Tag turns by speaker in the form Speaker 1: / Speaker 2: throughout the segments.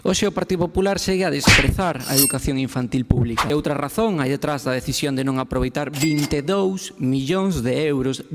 Speaker 1: Hoxe o Partido Popular segue a desprezar a educación infantil pública. E outra razón hai detrás da decisión de non aproveitar 22 millóns de euros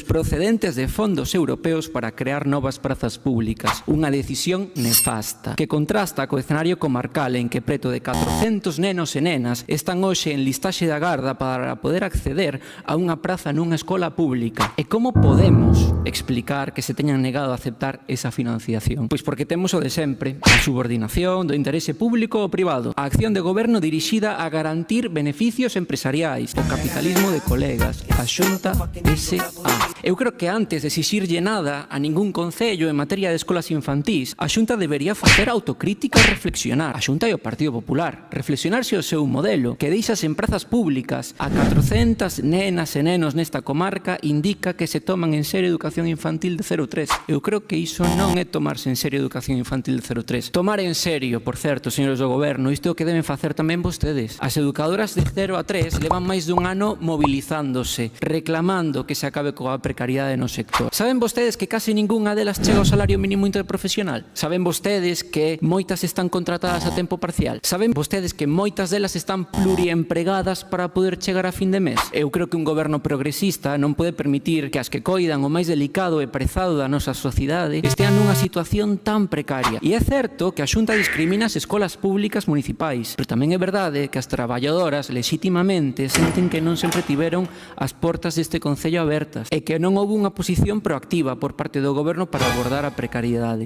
Speaker 1: procedentes de fondos europeos para crear novas prazas públicas. Unha decisión nefasta, que contrasta co escenario comarcal en que preto de 400 nenos e nenas están hoxe en listaxe da garda para poder acceder a unha praza nunha escola pública. E como podemos explicar que se teñan negado a aceptar esa financiación? Pois porque temos o de sempre, a subordinación do interese público ou privado, a acción de goberno dirixida a garantir beneficios empresariais, o capitalismo de colegas, a Xunta S.A. Eu creo que antes de exixirlle nada a ningún concello en materia de escolas infantís, a Xunta debería facer autocrítica e reflexionar. A Xunta e o Partido Popular, reflexionar se o seu modelo, que deixas en prazas públicas a 400 nenas e nenos nesta comarca, indica que se toman en serio a educación infantil de 0-3. Eu creo que iso non é tomarse en serio a educación infantil de 0-3. Tomar en serio, por certo, señores do goberno, isto é o que deben facer tamén vostedes. As educadoras de 0 a 3 levan máis dun ano movilizándose, reclamando que se acabe coa precariedade no sector. Saben vostedes que case ningunha delas chega ao salario mínimo interprofesional? Saben vostedes que moitas están contratadas a tempo parcial? Saben vostedes que moitas delas están pluriempregadas para poder chegar a fin de mes? Eu creo que un goberno progresista non pode permitir que as que coidan o máis delicado e prezado da nosa sociedade estean nunha situación tan precaria. E é certo que a Xunta discrimina as escolas públicas municipais, pero tamén é verdade que as traballadoras legitimamente senten que non sempre tiveron as portas deste concello abertas e que non houve unha posición proactiva por parte do goberno para abordar a precariedade.